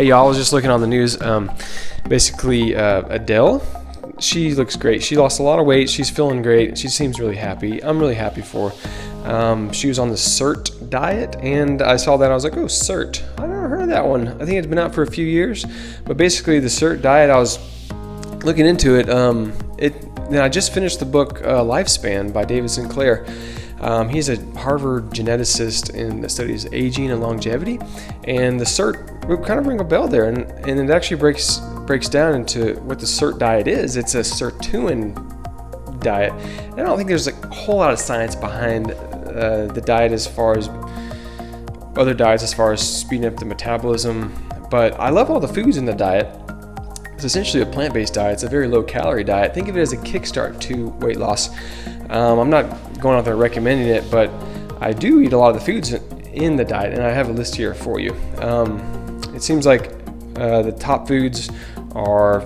Hey y'all, I was just looking on the news. Basically, ADELE, she looks great. She lost a lot of weight. She's feeling great. She seems really happy. I'm really happy for her. She was on the SIRT diet, and I saw that. I was like, oh, SIRT. I never heard of that one. I think it's been out for a few years. But basically, the SIRT diet, I was looking into it. I just finished the book Lifespan by David Sinclair. He's a Harvard geneticist and studies aging and longevity, and the SIRT would kind of ring a bell there, and it actually breaks down into what the SIRT diet is. It's a sirtuin diet, and I don't think there's a whole lot of science behind the diet as far as other diets, as far as speeding up the metabolism. But I love all the foods in the diet. It's essentially a plant-based diet. It's a very low-calorie diet. Think of it as a kickstart to weight loss. I'm not going out there recommending it, but I do eat a lot of the foods in the diet, and I have a list here for you. It seems like the top foods are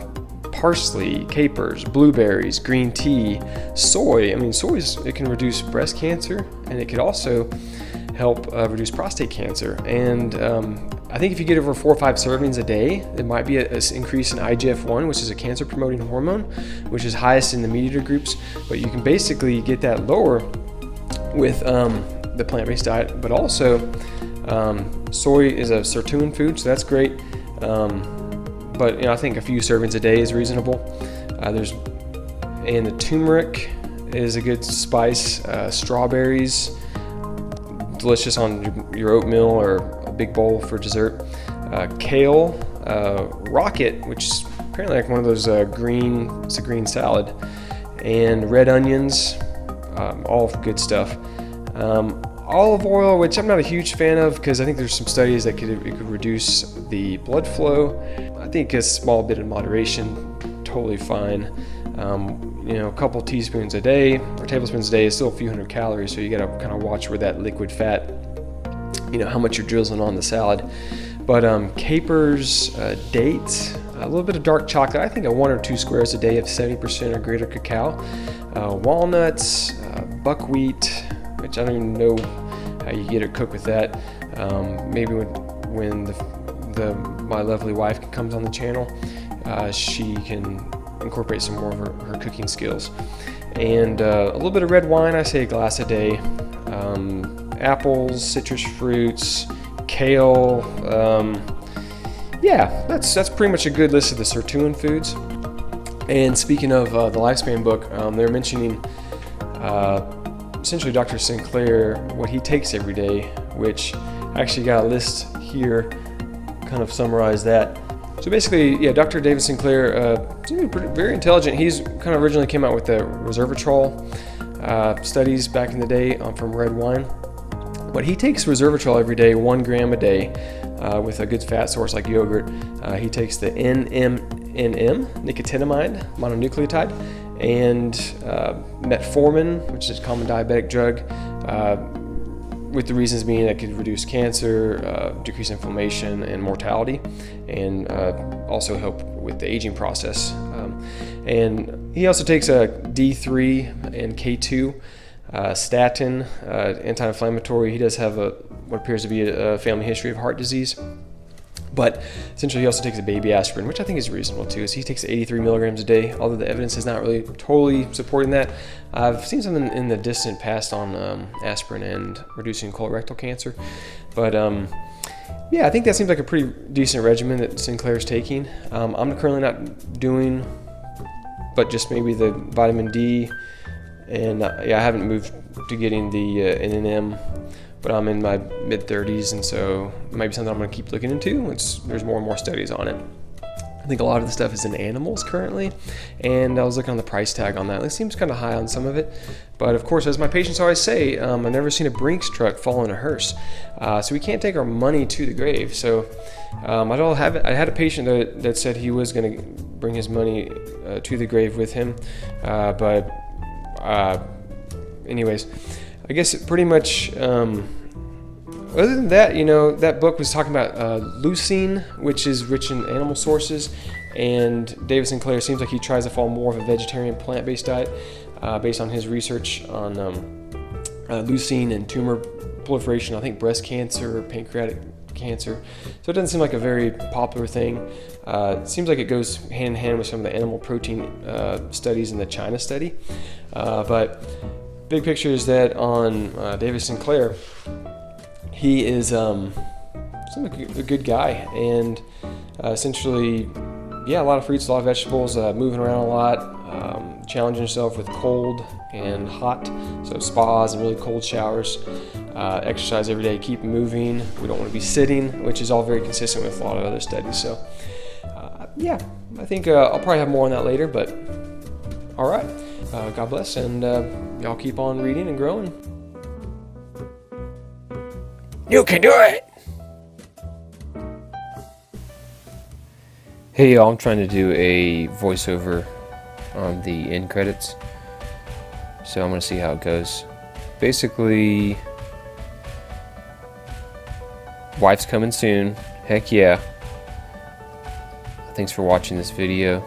parsley, capers, blueberries, green tea, soy. I mean, it can reduce breast cancer, and it could also help reduce prostate cancer. And I think if you get over 4 or 5 servings a day, there might be an increase in IGF-1, which is a cancer-promoting hormone, which is highest in the meat eater groups. But you can basically get that lower with the plant-based diet. But also, soy is a sirtuin food, so that's great. But I think a few servings a day is reasonable. And the turmeric is a good spice. Strawberries, delicious on your oatmeal or a big bowl for dessert. Kale, rocket, which is apparently like one of those it's a green salad, and red onions, all good stuff. Olive oil, which I'm not a huge fan of because I think there's some studies that it could reduce the blood flow. I think a small bit in moderation, totally fine. A couple teaspoons a day or tablespoons a day is still a few hundred calories, so you got to kind of watch where that liquid fat, how much you're drizzling on the salad. But capers, dates, a little bit of dark chocolate. I think 1 or 2 squares a day of 70% or greater cacao. Walnuts, buckwheat, which I don't even know how you get it cooked with that. Maybe when my lovely wife comes on the channel, she can incorporate some more of her cooking skills. And a little bit of red wine, I say a glass a day. Apples, citrus fruits, kale. That's pretty much a good list of the sirtuin foods. And speaking of the Lifespan book, they're mentioning essentially Dr. Sinclair, what he takes every day, which I actually got a list here, kind of summarize that. So basically, Dr. David Sinclair, very intelligent. He's kind of originally came out with the resveratrol studies back in the day from red wine. But he takes resveratrol every day, 1 gram a day, with a good fat source like yogurt. He takes the NMNM, nicotinamide mononucleotide, and metformin, which is a common diabetic drug, with the reasons being that could reduce cancer, decrease inflammation and mortality, and also help with the aging process. And he also takes a D3 and K2, statin, anti-inflammatory. He does have what appears to be a family history of heart disease. But essentially, he also takes a baby aspirin, which I think is reasonable too. He takes 83 milligrams a day, although the evidence is not really totally supporting that. I've seen something in the distant past on aspirin and reducing colorectal cancer. But I think that seems like a pretty decent regimen that Sinclair's taking. I'm currently not doing, but just maybe the vitamin D, and I haven't moved to getting the NNM. But I'm in my mid-30s, and so it might be something I'm going to keep looking into once there's more and more studies on it. I think a lot of the stuff is in animals currently, and I was looking on the price tag on that. It seems kind of high on some of it, but of course, as my patients always say, I've never seen a Brinks truck fall in a hearse, so we can't take our money to the grave. So I had a patient that said he was going to bring his money to the grave with him, but anyways, I guess pretty much, other than that, that book was talking about leucine, which is rich in animal sources, and David Sinclair seems like he tries to follow more of a vegetarian plant-based diet based on his research on leucine and tumor proliferation, I think breast cancer, pancreatic cancer. So it doesn't seem like a very popular thing. It seems like it goes hand in hand with some of the animal protein studies in the China study. But big picture is that on David Sinclair, he is seems like a good guy, and essentially, yeah, a lot of fruits, a lot of vegetables, moving around a lot, challenging yourself with cold and hot, so spas and really cold showers, exercise every day, keep moving. We don't want to be sitting, which is all very consistent with a lot of other studies. So yeah, I think I'll probably have more on that later, but all right, God bless, and y'all keep on reading and growing. You can do it! Hey y'all, I'm trying to do a voiceover on the end credits, so I'm going to see how it goes. Basically, wife's coming soon, heck yeah. Thanks for watching this video.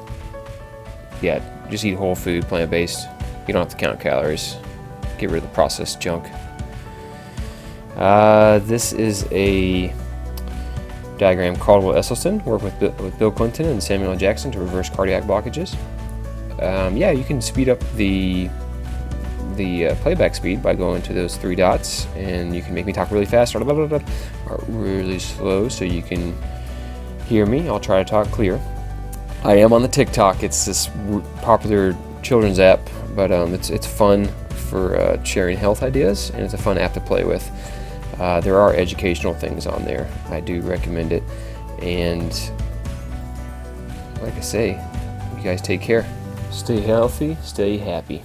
Yeah, just eat whole food, plant-based. You don't have to count calories. Get rid of the processed junk. This is a diagram Caldwell Esselstyn, worked with Bill Clinton and Samuel L. Jackson to reverse cardiac blockages. Yeah, you can speed up the playback speed by going to those 3 dots, and you can make me talk really fast or really slow so you can hear me. I'll try to talk clear. I am on the TikTok. It's this popular children's app, but it's fun for sharing health ideas, and it's a fun app to play with. There are educational things on there. I do recommend it, and like I say, you guys take care. Stay healthy, stay happy.